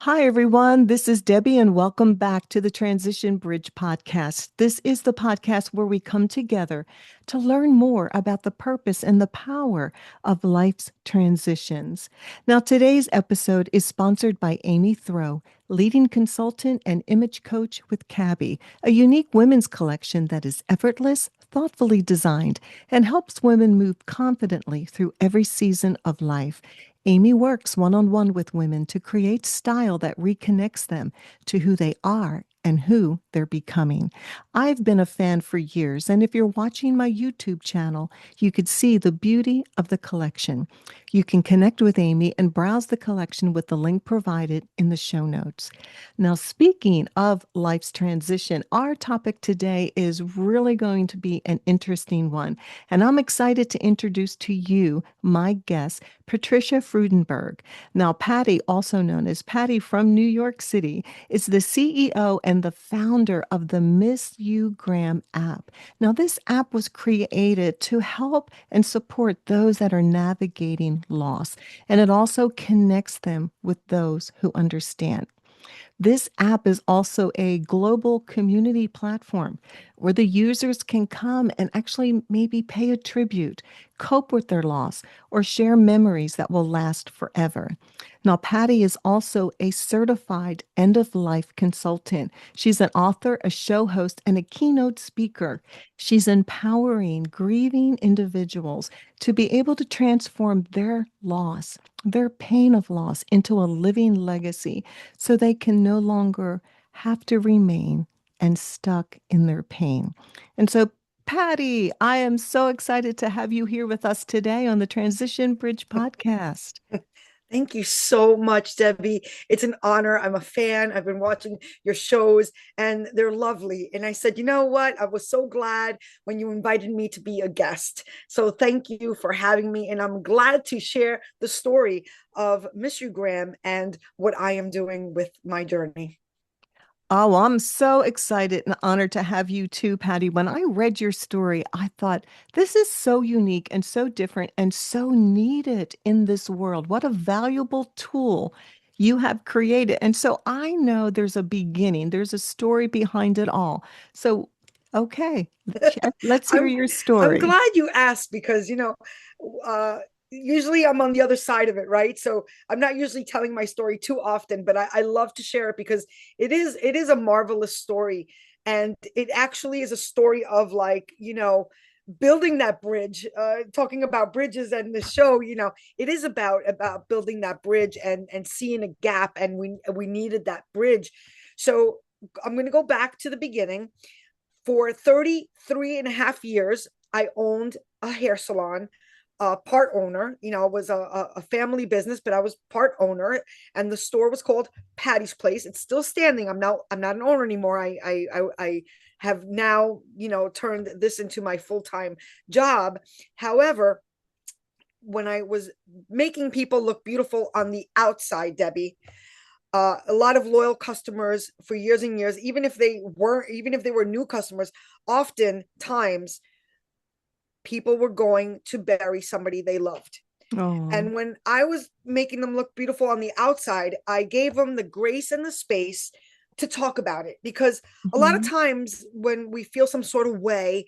Hi, everyone. This is Debbie, and welcome back to the Transition Bridge podcast. This is the podcast where we come together to learn more about the purpose and the power of life's transitions. Now, today's episode is sponsored by Amy Throw, leading consultant and image coach with Cabby, a unique women's collection that is effortless, thoughtfully designed, and helps women move confidently through every season of life. Amy works one on one with women to create style that reconnects them to who they are and who they're becoming. I've been a fan for years, and if you're watching my YouTube channel, you could see the beauty of the collection. You can connect with Amy and browse the collection with the link provided in the show notes. Now, speaking of life's transition, our topic today is really going to be an interesting one, and I'm excited to introduce to you my guest, Patricia Freudenberg. Now, Patty, also known as Patty from New York City, is the CEO and the founder of the Miss You Graham app. Now, this app was created to help and support those that are navigating loss, and it also connects them with those who understand. This app is also a global community platform where the users can come and actually maybe pay a tribute, cope with their loss, or share memories that will last forever. Now, Patty is also a certified end of life consultant. She's an author, a show host, and a keynote speaker. She's empowering grieving individuals to be able to transform their loss, their pain of loss, into a living legacy so they can no longer have to remain and stuck in their pain. And so, Patty, I am so excited to have you here with us today on the Transition Bridge podcast. Thank you so much, Debbie. It's an honor. I'm a fan. I've been watching your shows and they're lovely. And I said, you know what? I was so glad when you invited me to be a guest. So thank you for having me. And I'm glad to share the story of Miss You Graham and what I am doing with my journey. Oh, I'm so excited and honored to have you too, Patty. When I read your story, I thought this is so unique and so different and so needed in this world. What a valuable tool you have created. And so I know there's a beginning, there's a story behind it all. So, okay, let's hear I'm your I'm story. glad you asked because uh usually I'm on the other side of it, right? So I'm not usually telling my story too often, but I love to share it because it is a marvelous story. And it actually is a story of building that bridge, talking about bridges and the show, it is about building that bridge and seeing a gap, and we needed that bridge. So I'm going to go back to the beginning. For 33 and a half years, I owned a hair salon, part owner. It was a family business, but I was part owner, and the store was called Patty's Place. It's still standing. I'm not an owner anymore. I have now, turned this into my full-time job. However, when I was making people look beautiful on the outside, Debbie, a lot of loyal customers for years and years, even if they were new customers, oftentimes people were going to bury somebody they loved. Oh, And when I was making them look beautiful on the outside, I gave them the grace and the space to talk about it, because a lot of mhm. times when we feel some sort of way,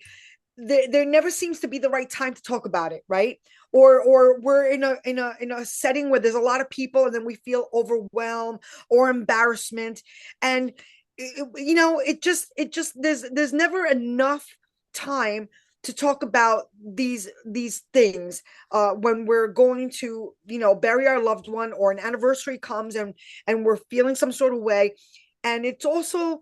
there never seems to be the right time to talk about it, right? Or we're in a setting where there's a lot of people, and then we feel overwhelmed or embarrassment. And it just there's never enough time to talk about these things, when we're going to bury our loved one, or an anniversary comes, and we're feeling some sort of way. And it's also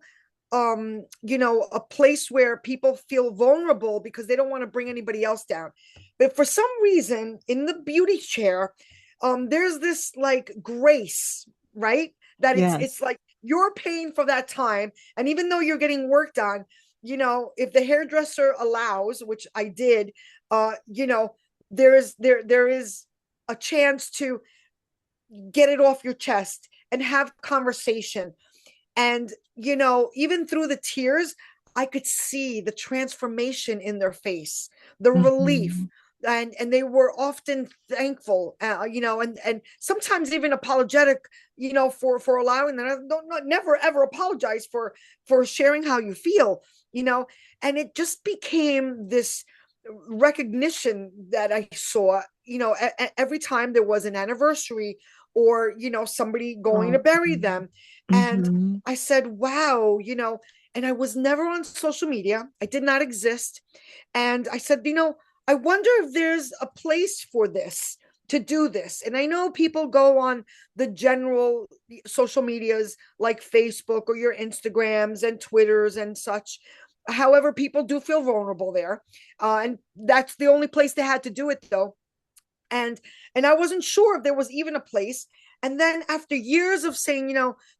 a place where people feel vulnerable because they don't want to bring anybody else down. But for some reason, in the beauty chair, there's this like grace, right? That it's Yes. like you're paying for that time. And even though you're getting work done, if the hairdresser allows, which I did, uh you know there is a chance to get it off your chest and have conversation. And, even through the tears, I could see the transformation in their face, the relief. Mhm. and they were often thankful, and sometimes even apologetic, for allowing them. I don't never ever apologize for sharing how you feel, and it just became this recognition that I saw, every time there was an anniversary, or somebody going to Oh, bury them. And mhm. I said, wow, and I was never on social media. I did not exist. And I said, I wonder if there's a place for this, to do this. And I know people go on the general social medias like Facebook or your Instagrams and Twitters and such. However, people do feel vulnerable there. And that's the only place they had to do it, though. And and I wasn't sure if there was even a place. And then after years of saying,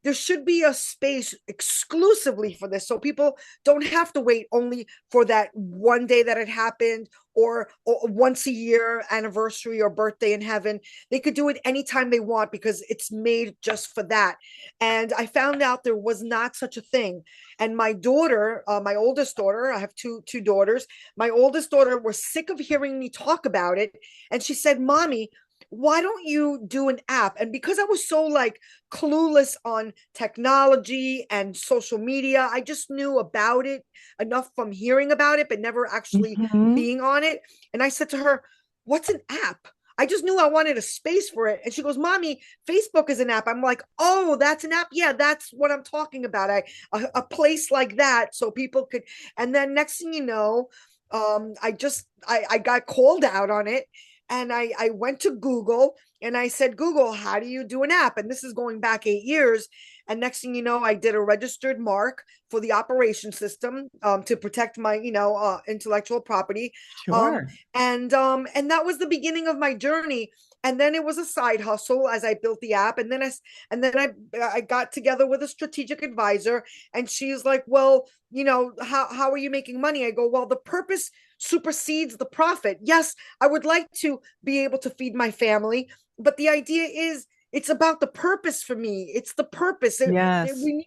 there should be a space exclusively for this, so people don't have to wait only for that one day that it happened, or once a year anniversary or birthday in heaven. They could do it anytime they want because it's made just for that. And I found out there was not such a thing. And my daughter, my oldest daughter, I have two daughters. My oldest daughter was sick of hearing me talk about it, and she said, Mommy, why don't you do an app? And because I was so like clueless on technology and social media, I just knew about it enough from hearing about it, but never actually Mhm. being on it. And I said to her, what's an app? I just knew I wanted a space for it. And she goes, Mommy, Facebook is an app. I'm like, oh, that's an app. Yeah, that's what I'm talking about. A place like that, so people could. And then next thing you know, I got called out on it. And I went to Google and I said, Google, how do you do an app? And this is going back 8 years. And next thing you know, I did a registered mark for the operation system, to protect my, intellectual property. Um, Sure. and that was the beginning of my journey. And then it was a side hustle as I built the app. And then I got together with a strategic advisor, and she's like, well, how are you making money? I go, well, the purpose supersedes the profit. Yes, I would like to be able to feed my family, but the idea is it's about the purpose for me. It's the purpose. Yes. We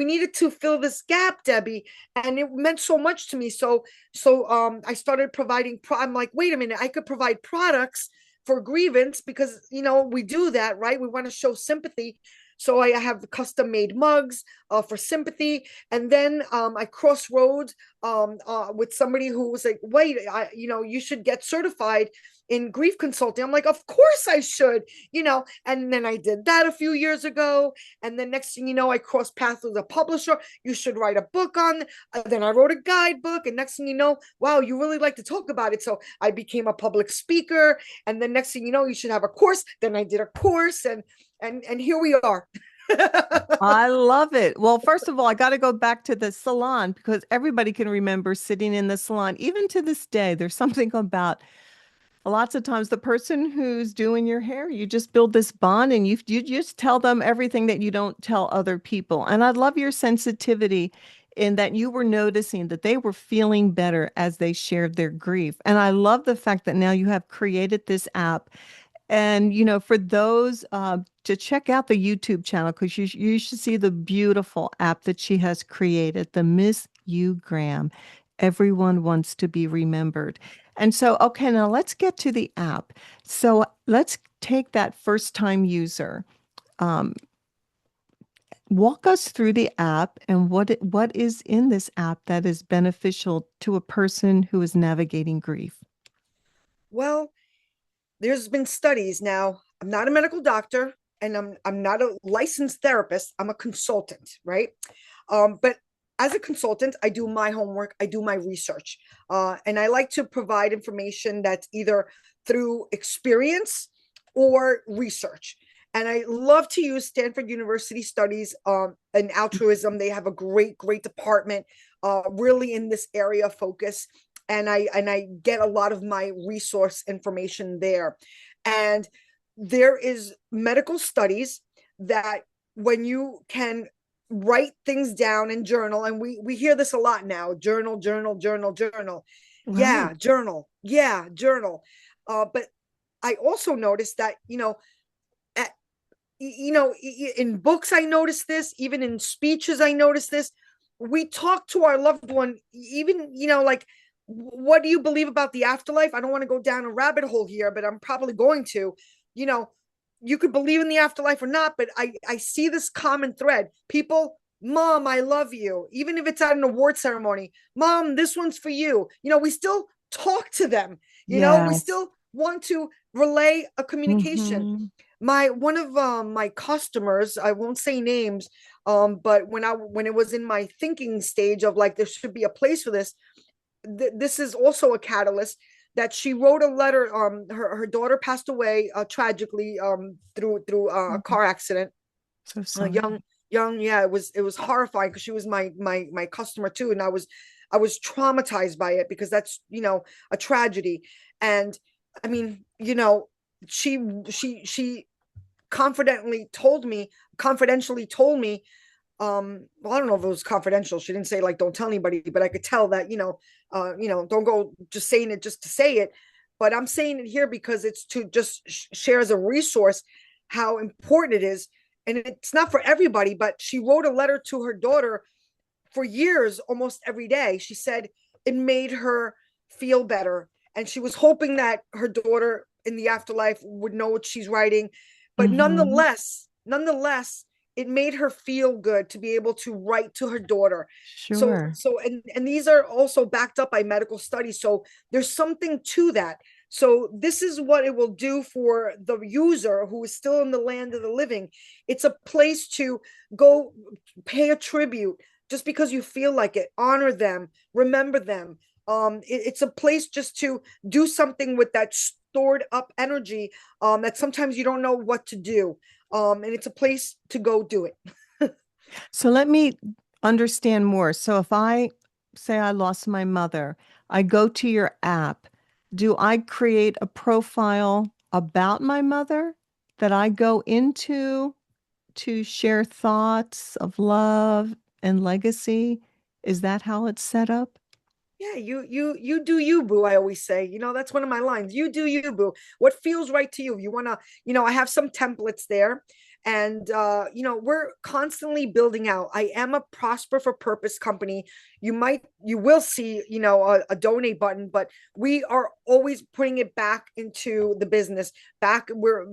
needed to fill this gap, Debbie, and it meant so much to me. So I started providing. I'm like, wait a minute, I could provide products for grievance, because we do that, right? We want to show sympathy. So I have custom made mugs, for sympathy. And then I crossroads, with somebody who was like, wait, you should get certified in grief consulting. I'm like, of course I should, and then I did that a few years ago. And then next thing you know, I crossed paths with a publisher. You should write a book on. Then I wrote a guidebook. And next thing you know, wow, you really like to talk about it. So I became a public speaker. And then next thing you know, you should have a course. Then I did a course, and here we are. I love it. Well, first of all, I got to go back to the salon because everybody can remember sitting in the salon. Even to this day, there's something about lots of times the person who's doing your hair, you just build this bond and you just tell them everything that you don't tell other people. And I love your sensitivity in that you were noticing that they were feeling better as they shared their grief. And I love the fact that now you have created this app. And, for those to check out the YouTube channel, because you should see the beautiful app that she has created, the Miss You Graham. Everyone wants to be remembered. And so, okay, now let's get to the app. So let's take that first time user. Um, Walk us through the app and what is in this app that is beneficial to a person who is navigating grief. Well, there's been studies now. I'm not a medical doctor, and I'm not a licensed therapist. I'm a consultant, right? But as a consultant, I do my homework, I do my research, and I like to provide information that's either through experience or research. And I love to use Stanford University studies, and altruism. They have a great department, really in this area of focus. And I get a lot of my resource information there. And there is medical studies that when you can write things down and journal, and we hear this a lot now: journal, journal, journal, journal. Right. Yeah, journal. Yeah, journal. But I also noticed that, at, in books I noticed this, even in speeches I noticed this. We talk to our loved one, even, like what do you believe about the afterlife? I don't want to go down a rabbit hole here, but I'm probably going to. You know, you could believe in the afterlife or not, but I see this common thread. People, Mom, I love you. Even if it's at an award ceremony, Mom, this one's for you. We still talk to them. We Yes. still want to relay a communication. Mm-hmm. My one of my customers, I won't say names, but when it was in my thinking stage of like there should be a place for this, this is also a catalyst that she wrote a letter. Her daughter passed away tragically through a car accident. So A sorry. young, yeah, it was horrifying because she was my customer too, and I was traumatized by it because that's a tragedy. And I mean, she confidentially told me, well, I don't know if it was confidential. She didn't say like don't tell anybody, but I could tell that don't go just saying it just to say it. But I'm saying it here because it's to just share as a resource how important it is. And it's not for everybody, but she wrote a letter to her daughter for years, almost every day. She said it made her feel better, and she was hoping that her daughter in the afterlife would know what she's writing. But Mm-hmm. nonetheless, it made her feel good to be able to write to her daughter. So Sure. so and these are also backed up by medical studies, so there's something to that. So this is what it will do for the user who is still in the land of the living. It's a place to go pay a tribute just because you feel like it. Honor them, remember them. It's a place just to do something with that stored up energy, that sometimes you don't know what to do. And it's a place to go do it. So let me understand more. So if I say I lost my mother, I go to your app. Do I create a profile about my mother that I go into to share thoughts of love and legacy? Is that how it's set up? Yeah, you do you, boo. I always say, that's one of my lines. You do you, boo. What feels right to you? You want to, I have some templates there, and we're constantly building out. I am a prosper for purpose company. You will see, a donate button, but we are always putting it back into the business. Back where,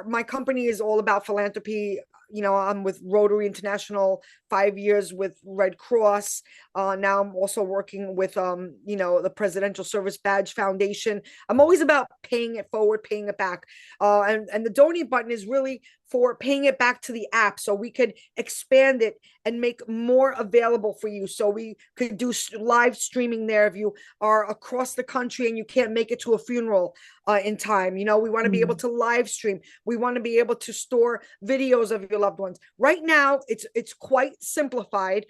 my company is all about philanthropy. I'm with Rotary International, 5 years with Red Cross. Now I'm also working with the Presidential Service Badge Foundation. I'm always about paying it forward, paying it back. And the donate button is really for paying it back to the app so we could expand it and make more available for you. So we could do live streaming there if you are across the country and you can't make it to a funeral in time. We want to be able Mm. to live stream. We want to be able to store videos of your loved ones. Right now, it's quite simplified,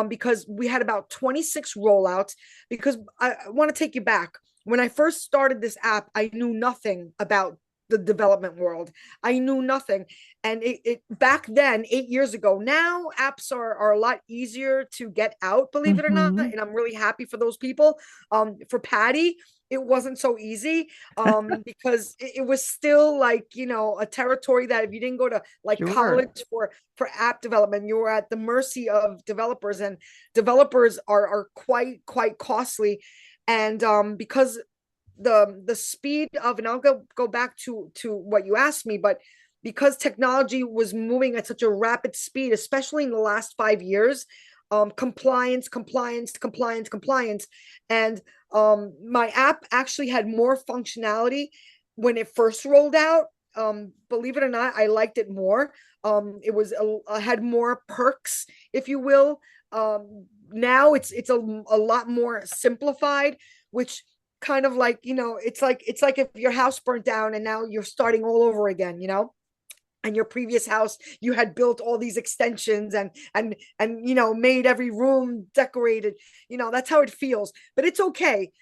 because we had about 26 rollouts. Because I want to take you back. When I first started this app, I knew nothing about the development world. I knew nothing. And it back then, 8 years ago, now apps are a lot easier to get out, believe it or not. Mm-hmm. And I'm really happy for those people. For Patty, it wasn't so easy, because it was still like, a territory that if you didn't go to like Sure. college for app development, you were at the mercy of developers, and developers are quite costly. And because the speed of, and I'll go back to what you asked me, but because technology was moving at such a rapid speed, especially in the last 5 years, compliance, and my app actually had more functionality when it first rolled out. Believe it or not, I liked it more. Had more perks, if you will. Now it's a lot more simplified, which kind of like, it's like if your house burnt down and now you're starting all over again, and your previous house you had built all these extensions and made every room decorated. That's how it feels, but it's okay,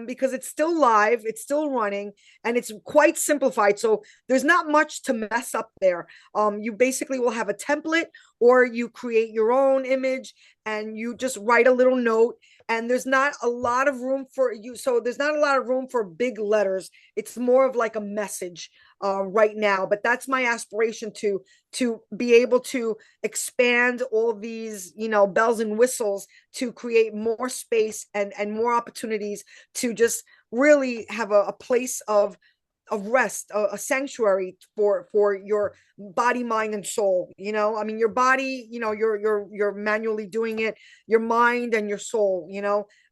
because it's still live, it's still running, and it's quite simplified, so there's not much to mess up there. You basically will have a template, or you create your own image and you just write a little note, and there's not a lot of room for you, so there's not a lot of room for big letters. It's more of like a message, right now, but that's my aspiration to be able to expand all these, bells and whistles to create more space and more opportunities to just really have a place of rest, a sanctuary for your body, mind, and soul. I mean, your body, you're manually doing it, your mind and your soul.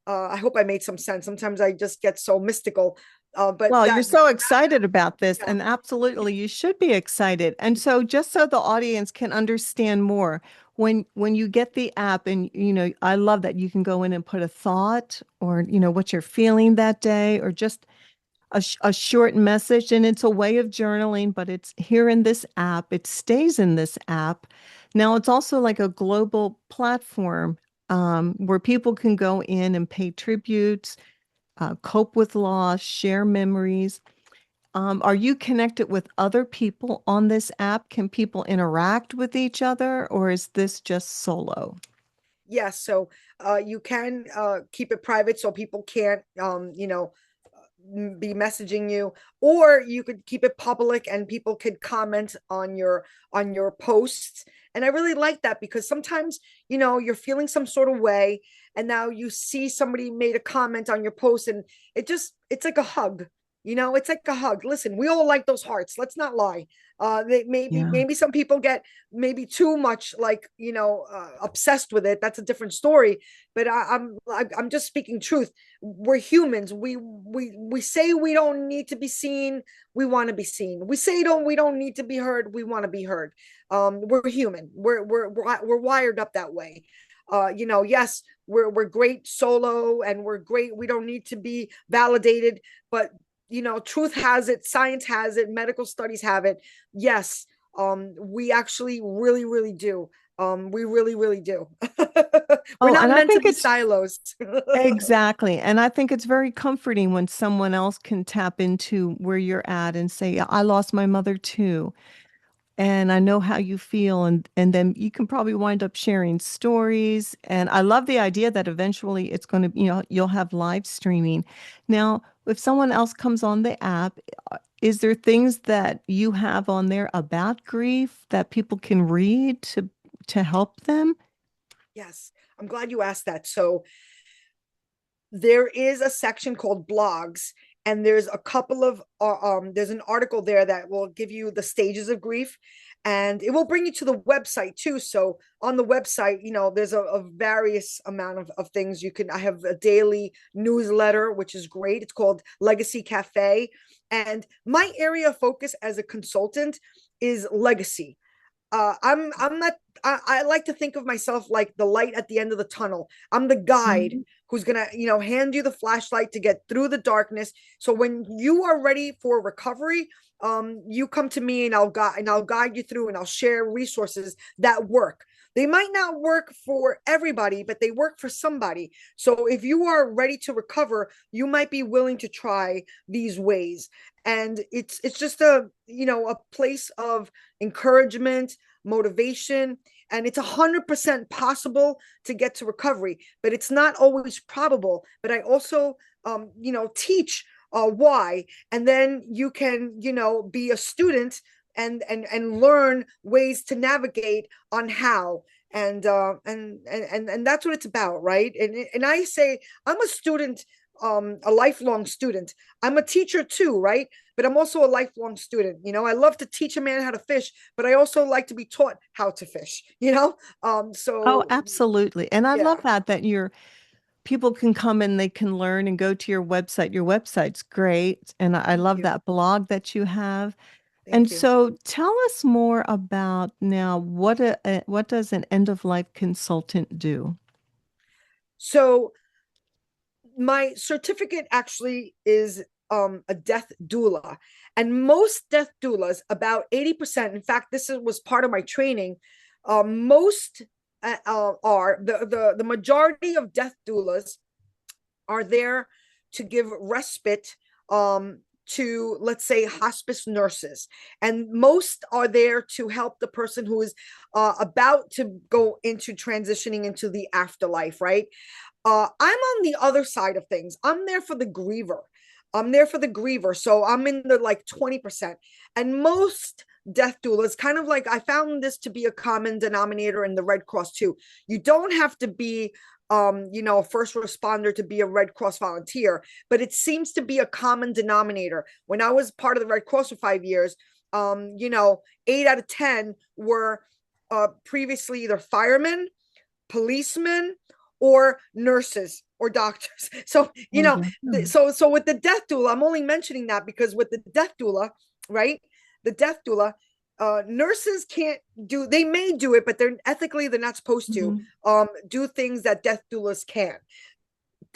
I hope I made some sense. Sometimes I just get so mystical, but Well, you're that so excited about this, yeah. and absolutely you should be excited. And so just so the audience can understand more, when you get the app and I love that you can go in and put a thought or what you're feeling that day or just a short message, and it's a way of journaling, but it's here in this app. It stays in this app. Now it's also like a global platform where people can go in and pay tributes, cope with loss, share memories. Are you connected with other people on this app? Can people interact with each other, or is this just solo? Yes, so you can keep it private so people can't, be messaging you, or you could keep it public and people could comment on your posts. And I really like that because sometimes, you're feeling some sort of way, and now you see somebody made a comment on your post, and it's like a hug. It's like a hug. Listen, we all like those hearts. Let's not lie. Maybe Yeah. maybe some people get maybe too much, like, obsessed with it. That's a different story. But I'm just speaking truth. We're humans. We say we don't need to be seen. We want to be seen. We don't need to be heard. We want to be heard. We're human. We're wired up that way. Yes, we're great solo, and we're great. We don't need to be validated, but truth has it, science has it, medical studies have it. Yes, we actually really, really do. We really, really do. We're Oh, not and I meant to think be it's silos. exactly. And I think it's very comforting when someone else can tap into where you're at and say, "Yeah, I lost my mother too. And I know how you feel." And then you can probably wind up sharing stories. And I love the idea that eventually it's going to, you'll have live streaming. Now, if someone else comes on the app, is there things that you have on there about grief that people can read to help them? Yes, I'm glad you asked that. So there is a section called blogs, and there's a couple of there's an article there that will give you the stages of grief, and it will bring you to the website too. So on the website, there's a various amount of things you can. I have a daily newsletter, which is great. It's called Legacy Cafe, and my area of focus as a consultant is legacy. I'm not. I like to think of myself like the light at the end of the tunnel. I'm the guide Mhm. who's gonna, hand you the flashlight to get through the darkness. So when you are ready for recovery, you come to me, and I'll guide you through, and I'll share resources that work. They might not work for everybody, but they work for somebody. So if you are ready to recover, you might be willing to try these ways. And it's just a place of encouragement, motivation, and it's 100% possible to get to recovery, but it's not always probable. But I also, teach why, and then you can, be a student and learn ways to navigate on how. And that's what it's about, right? And I say I'm a student, a lifelong student. I'm a teacher too, right? But I'm also a lifelong student. I love to teach a man how to fish, but I also like to be taught how to fish. Oh, So absolutely. And I love yeah. that you're people can come and they can learn and go to your website. Your website's great. And I Thank love you. that blog that you have. And Thank you. so tell us more about now what does an end of life consultant do? So my certificate actually is a death doula, and most death doulas, about 80%, in fact, was part of my training. Most are the majority of death doulas are there to give respite, to, let's say, hospice nurses, and most are there to help the person who is about to go into transitioning into the afterlife, right? I'm on the other side of things. I'm there for the griever. I'm there for the griever. So I'm in the like 20%. And most death doulas, kind of like, I found this to be a common denominator in the Red Cross too. You don't have to be a first responder to be a Red Cross volunteer, but it seems to be a common denominator. When I was part of the Red Cross for 5 years, 8 out of 10 were previously either firemen, policemen, or nurses or doctors. So, Oh, yeah. so with the death doula, I'm only mentioning that because with the death doula, right? The death doula, nurses can't do, they may do it, but they're not supposed to Mhm. do things that death doulas can.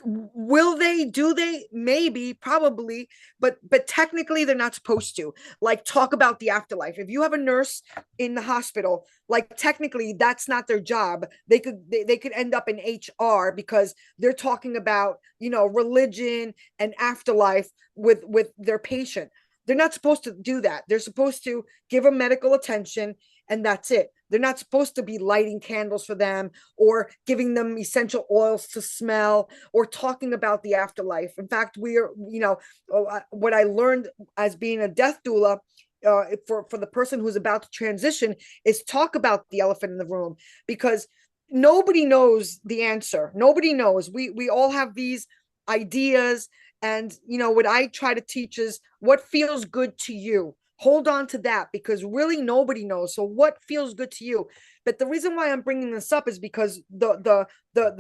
Will they? Do they? Maybe, probably, but technically they're not supposed to. Like, talk about the afterlife. If you have a nurse in the hospital, like, technically that's not their job. They could end up in HR because they're talking about, religion and afterlife with their patient. They're not supposed to do that. They're supposed to give them medical attention, and that's it. They're not supposed to be lighting candles for them or giving them essential oils to smell or talking about the afterlife. In fact, what I learned as being a death doula, for the person who's about to transition, is talk about the elephant in the room, because nobody knows the answer. Nobody knows. We all have these ideas, and what I try to teach is what feels good to you. Hold on to that, because really nobody knows. So what feels good to you? But the reason why I'm bringing this up is because the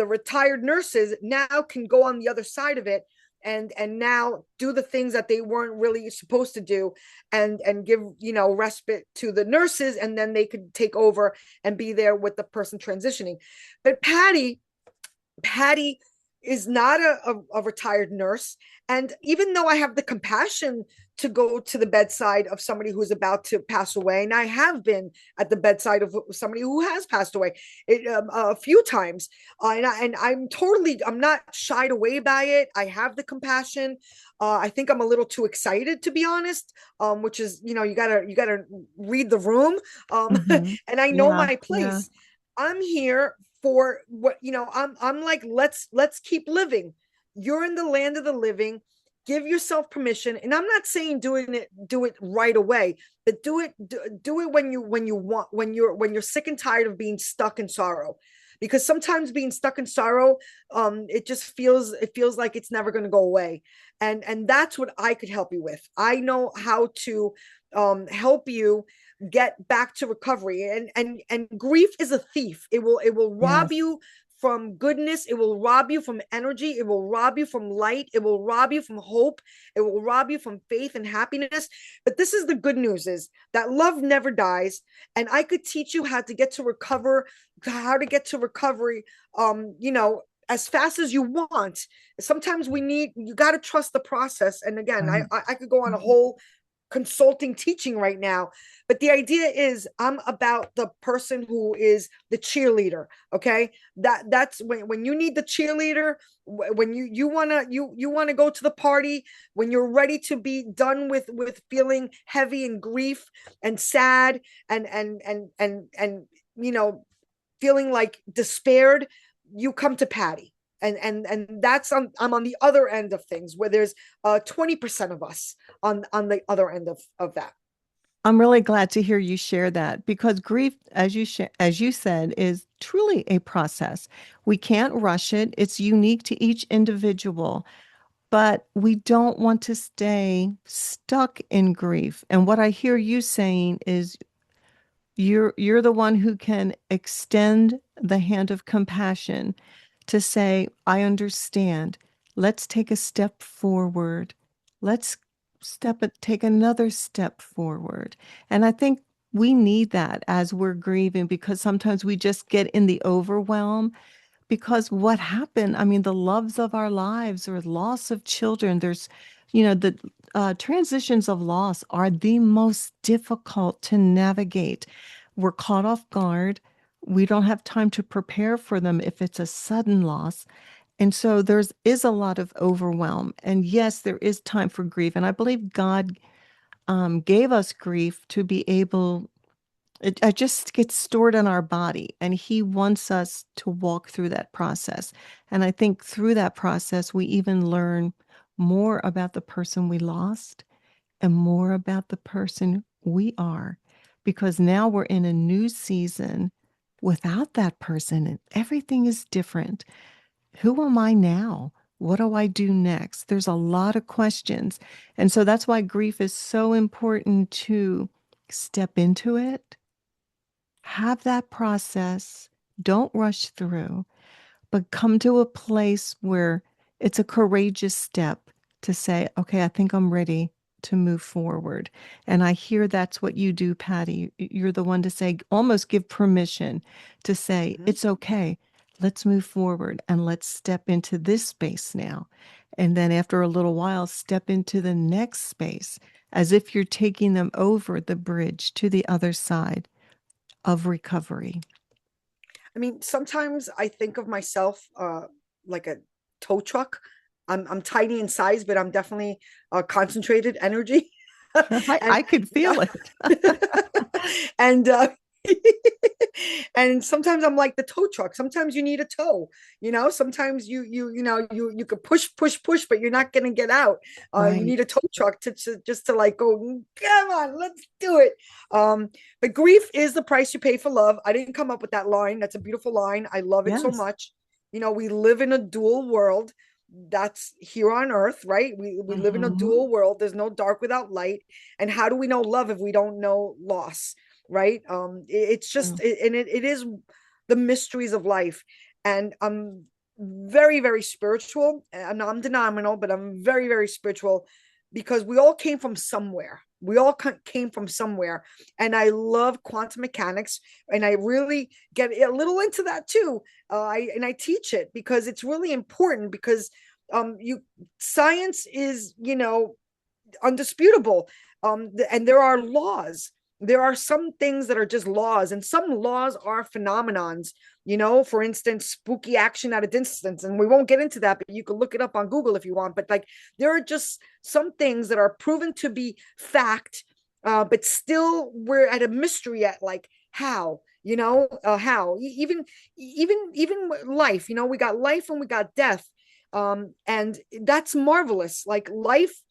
retired nurses now can go on the other side of it, and now do the things that they weren't really supposed to do, and give respite to the nurses, and then they could take over and be there with the person transitioning. But Patty is not a retired nurse. And even though I have the compassion to go to the bedside of somebody who's about to pass away, and I have been at the bedside of somebody who has passed away a few times, I'm not shied away by it. I have the compassion. I think I'm a little too excited, to be honest, which is, you gotta read the room, Mhm. and I know Yeah, my yeah, place. I'm here for what, I'm like, let's keep living. You're in the land of the living. Give yourself permission. And I'm not saying do it right away, but do it when you're sick and tired of being stuck in sorrow. Because sometimes being stuck in sorrow, it feels like it's never going to go away. And that's what I could help you with. I know how to help you get back to recovery. And grief is a thief. It will rob yes. you from goodness. It will rob you from energy. It will rob you from light. It will rob you from hope. It will rob you from faith and happiness. But this is the good news, is that love never dies. And I could teach you how to get to recovery, as fast as you want. Sometimes you got to trust the process. And again, Right. I could go on a Mhm. whole consulting teaching right now, but the idea is I'm about the person who is the cheerleader. Okay, that's when you need the cheerleader, when you want to go to the party, when you're ready to be done with feeling heavy and grief and sad, and feeling like despaired. You come to Patty. And I'm on the other end of things, where there's 20% of us on the other end of that. I'm really glad to hear you share that, because grief, as you said, is truly a process. We can't rush it. It's unique to each individual, but we don't want to stay stuck in grief. And what I hear you saying is you're the one who can extend the hand of compassion to say, I understand. Let's take a step forward. Let's take another step forward. And I think we need that as we're grieving, because sometimes we just get in the overwhelm, because what happened, I mean, the loves of our lives or loss of children, the transitions of loss are the most difficult to navigate. We're caught off guard. We don't have time to prepare for them if it's a sudden loss. And so is a lot of overwhelm. And yes, there is time for grief. And I believe God gave us grief to be able, it just gets stored in our body, and he wants us to walk through that process. And I think through that process, we even learn more about the person we lost and more about the person we are. Because now we're in a new season without that person and everything is different. Who am I now? What do I do next? There's a lot of questions. And so that's why grief is so important to step into it, have that process, don't rush through, but come to a place where it's a courageous step to say, okay, I think I'm ready to move forward. And I hear that's what you do, Patty. You're the one to say, almost give permission to say, Mhm. it's okay. Let's move forward and let's step into this space now. And then after a little while, step into the next space as if you're taking them over the bridge to the other side of recovery. I mean, sometimes I think of myself like a tow truck. I'm tiny in size, but I'm definitely concentrated energy. and I could feel it. and and sometimes I'm like the tow truck. Sometimes you need a tow, sometimes you could push, but you're not gonna get out. You Right. need a tow truck to just to like go, come on, let's do it. But grief is the price you pay for love. I didn't come up with that line. That's a beautiful line. I love it so Yes. much. We live in a dual world. That's here on earth, right? We live in a Hmm. dual world. There's no dark without light. And how do we know love if we don't know loss? Right? It's just it is the mysteries of life. And I'm very, very spiritual. I'm non-denominational, but I'm very, very spiritual because we all came from somewhere. We all came from somewhere. And I love quantum mechanics, and I really get a little into that too. I teach it because it's really important, because you science is, undisputable. And there are laws. There are some things that are just laws, and some laws are phenomenons. For instance, spooky action at a distance, and we won't get into that, but you can look it up on Google if you want. But like, there are just some things that are proven to be fact, but still we're at a mystery at like how. How even life. We got life and we got death, and that's marvelous. Like, life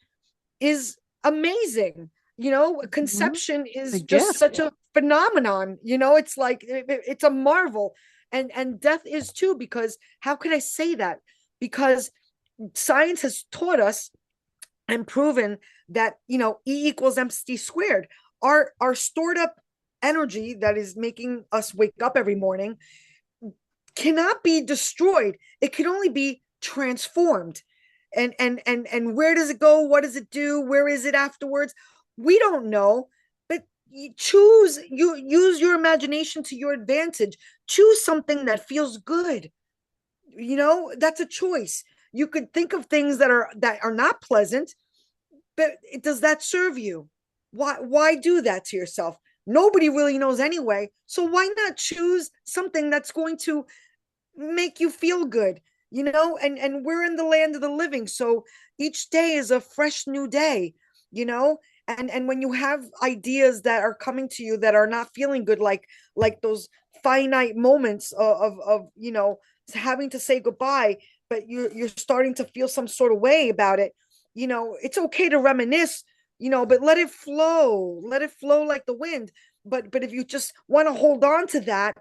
is amazing. Hmm. Conception The is just gift. such a phenomenon. It's like it's a marvel. And death is too, because how could I say that? Because science has taught us and proven that, E equals MC squared. Our stored up energy that is making us wake up every morning cannot be destroyed. It can only be transformed. And where does it go? What does it do? Where is it afterwards? We don't know. But you use your imagination to your advantage. Choose something that feels good. That's a choice. You could think of things that are not pleasant, but does that serve you? Why do that to yourself? Nobody really knows anyway. So why not choose something that's going to make you feel good? And we're in the land of the living, so each day is a fresh new day. you know and when you have ideas that are coming to you that are not feeling good, like those finite moments of having to say goodbye, but you're starting to feel some sort of way about it. It's okay to reminisce, but let it flow like the wind. But if you just want to hold on to that,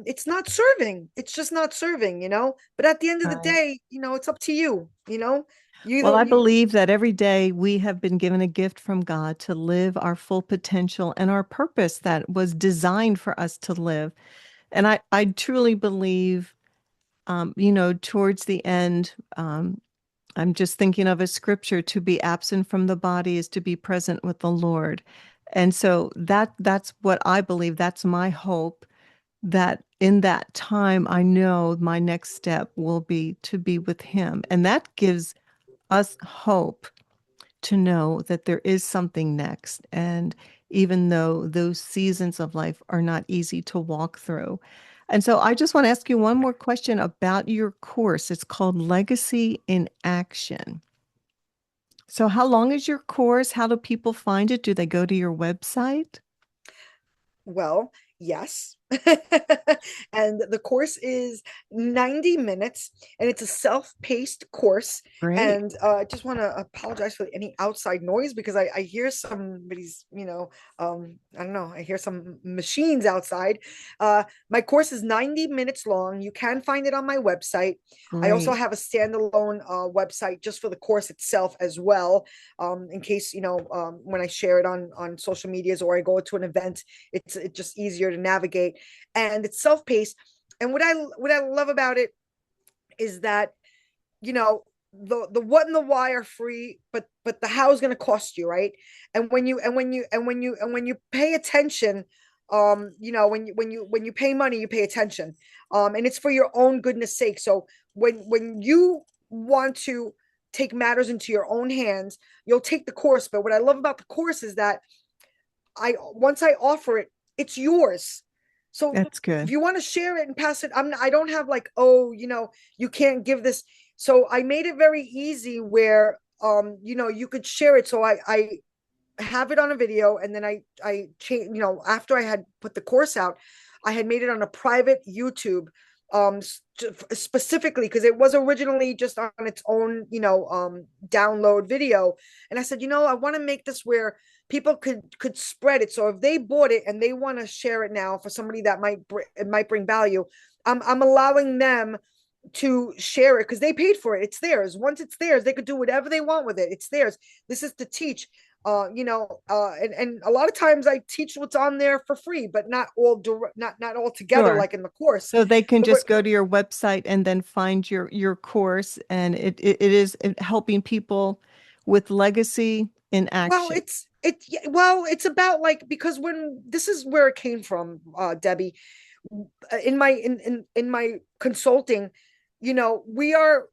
it's not serving. It's just not serving. But at the end of the Right. day, it's up to you. You Well, I don't you believe that every day we have been given a gift from God to live our full potential and our purpose that was designed for us to live. And I truly believe, towards the end, I'm just thinking of a scripture, to be absent from the body is to be present with the Lord. And so that's what I believe. That's my hope, that in that time, I know my next step will be to be with him. And that gives us hope to know that there is something next. And even though those seasons of life are not easy to walk through. And so I just want to ask you one more question about your course. It's called Legacy in Action. So how long is your course? How do people find it? Do they go to your website? Well, Yes. And the course is 90 minutes and it's a self-paced course. Great. And I just want to apologize for any outside noise because I hear somebody's, I don't know, I hear some machines outside. My course is 90 minutes long. You can find it on my website. I also Great. have a standalone website just for the course itself as well, in case, when I share it on social medias or I go to an event, it's just easier to navigate, and it's self-paced. And what I love about it is that, you know the what and the why are free, but the how is going to cost you, right? And when you pay attention, when you pay money, you pay attention, and it's for your own goodness sake. So when you want to take matters into your own hands, you'll take the course. But what I love about the course is that I once I offer it, it's yours. So That's if good. you want to share it and pass it, I don't have like, oh, you can't give this. So I made it very easy where you could share it. So I have it on a video, and then I change, after I had put the course out, I had made it on a private YouTube, specifically because it was originally just on its own, download video. And I said, I want to make this where people could spread it. So if they bought it and they want to share it now for somebody that it might bring value, I'm allowing them to share it because they paid for it. It's theirs. Once it's theirs, they could do whatever they want with it. It's theirs. This is to teach. And a lot of times I teach what's on there for free, but not all together Sure. like in the course. So they can So what just go to your website and then find your course, and it is helping people with legacy in Well, action. it's about, like, because when this is where it came from, Debbie, in my consulting, we are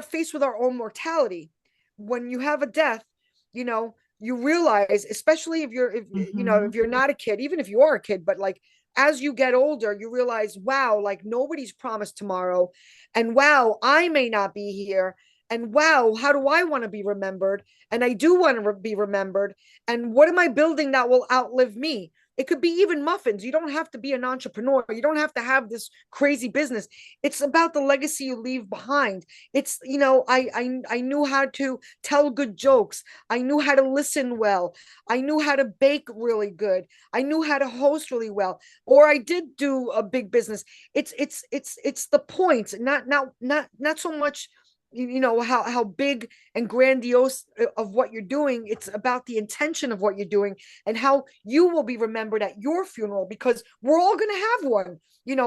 faced with our own mortality. When you have a death, you realize, especially if Hmm. you're not a kid, even if you are a kid, but like as you get older, you realize, wow, like nobody's promised tomorrow, and wow, I may not be here, and wow, how do I want to be remembered? And I do want to be remembered. And what am I building that will outlive me? It could be even muffins. You don't have to be an entrepreneur. You don't have to have this crazy business. It's about the legacy you leave behind. It's, I knew how to tell good jokes. I knew how to listen well. I knew how to bake really good. I knew how to host really well. Or I did do a big business. It's the point, not so much, how big and grandiose of what you're doing. It's about the intention of what you're doing and how you will be remembered at your funeral, because we're all going to have one.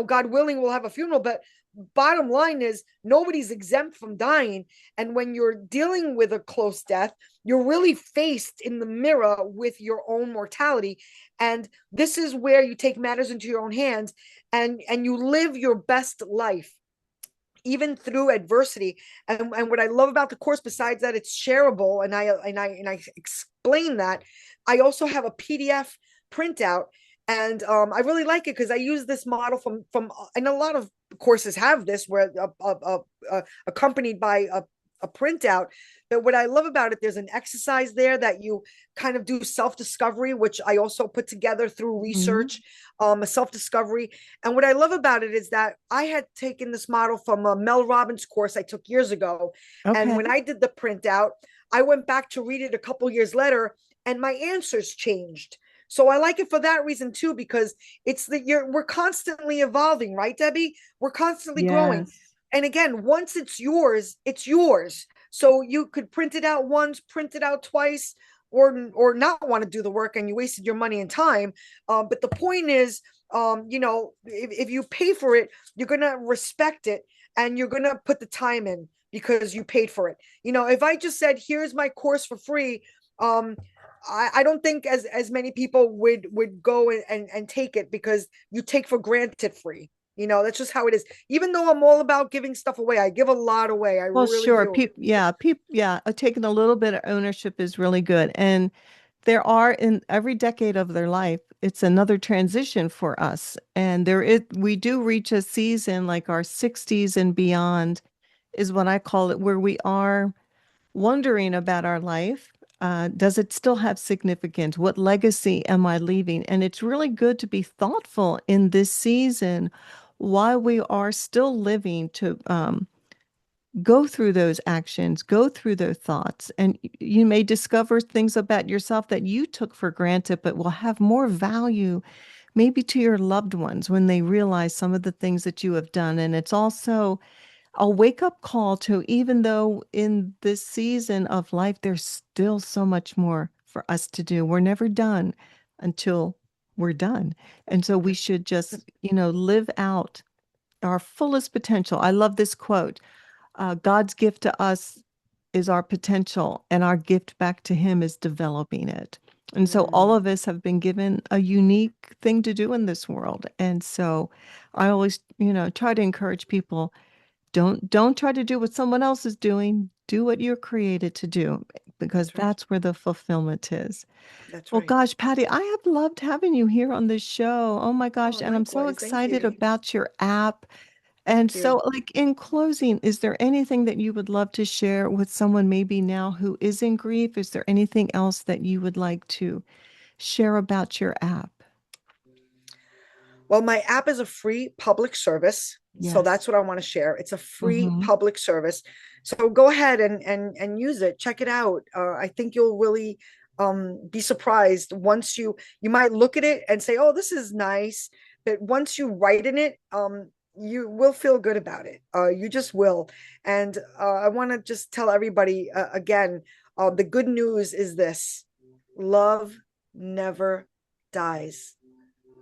God willing, we'll have a funeral. But bottom line is, nobody's exempt from dying. And when you're dealing with a close death, you're really faced in the mirror with your own mortality. And this is where you take matters into your own hands, and you live your best life even through adversity. And what I love about the course, besides that it's shareable, and I explain that, I also have a PDF printout. And I really like it because I use this model from and a lot of courses have this, where accompanied by a printout. But what I love about it, there's an exercise there that you kind of do self-discovery, which I also put together through Hmm. research, a self-discovery. And what I love about it is that I had taken this model from a Mel Robbins course I took years ago. And Okay. when I did the printout, I went back to read it a couple years later, and my answers changed. So I like it for that reason too, because we're constantly evolving, right, Debbie? We're constantly growing. Yes. And again, once it's yours, it's yours. So you could print it out once, print it out twice, or not want to do the work and you wasted your money and time. But the point is, if you pay for it, you're gonna respect it, and you're gonna put the time in because you paid for it. If I just said, here's my course for free, um, I don't think as many people would go and take it, because you take for granted free. That's just how it is. Even though I'm all about giving stuff away, I give a lot away. I Well, really sure. do. Yeah, taking a little bit of ownership is really good. And there are in every decade of their life, it's another transition for us. And we do reach a season like our 60s and beyond is what I call it, where we are wondering about our life. Does it still have significance? What legacy am I leaving? And it's really good to be thoughtful in this season while we are still living to go through those actions, go through those thoughts, and you may discover things about yourself that you took for granted, but will have more value maybe to your loved ones when they realize some of the things that you have done. And it's also a wake up call to, even though in this season of life, there's still so much more for us to do. We're never done until we're done. And so we should just, live out our fullest potential. I love this quote. God's gift to us is our potential, and our gift back to Him is developing it. And so all Mm, of us have been given a unique thing to do in this world. And so I always, try to encourage people, don't try to do what someone else is doing. Do what you're created to do, because that's right. that's where the fulfillment is. That's Well, right. gosh, Patty, I have loved having you here on this show. Oh my Oh, gosh. And I'm so likewise. Thank excited you. about your app. And Thank you. so, like, in closing, is there anything that you would love to share with someone maybe now who is in grief? Is there anything else that you would like to share about your app? Well, my app is a free public service. So Yes. that's what I want to share. It's a free Mm-hmm. public service. So go ahead and use it. Check it out. I think you'll really be surprised once you might look at it and say, "Oh, this is nice," but once you write in it, you will feel good about it. You just will. And I want to just tell everybody again, the good news is this: love never dies.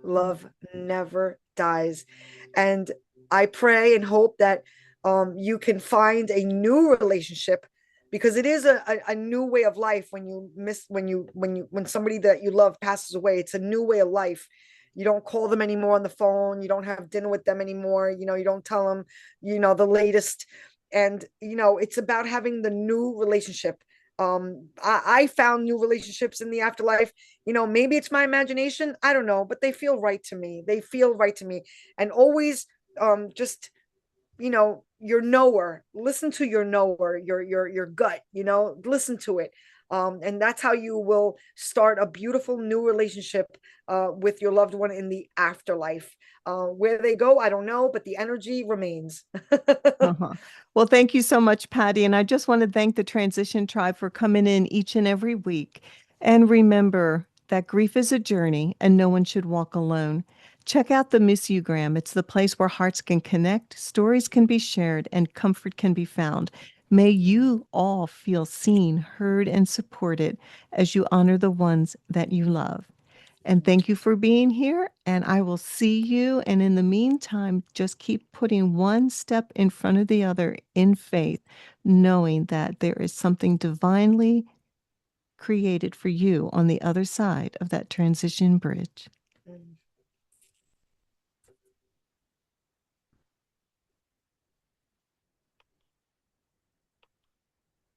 Love never dies. And I pray and hope that you can find a new relationship, because it is a new way of life when you miss when somebody that you love passes away. It's a new way of life. You don't call them anymore on the phone. You don't have dinner with them anymore. You don't tell them, the latest. And it's about having the new relationship. I found new relationships in the afterlife. Maybe it's my imagination, I don't know, but they feel right to me. They feel right to me. And always just your knower, listen to your knower, your gut, listen to it. And that's how you will start a beautiful new relationship with your loved one in the afterlife. Where they go, I don't know, but the energy remains. Uh-huh. Well, thank you so much, Patty. And I just want to thank the Transition Tribe for coming in each and every week. And remember that grief is a journey and no one should walk alone. Check out the Miss You Gram. It's the place where hearts can connect, stories can be shared, and comfort can be found. May you all feel seen, heard, and supported as you honor the ones that you love. And thank you for being here. And I will see you. And in the meantime, just keep putting one step in front of the other in faith, knowing that there is something divinely created for you on the other side of that transition bridge.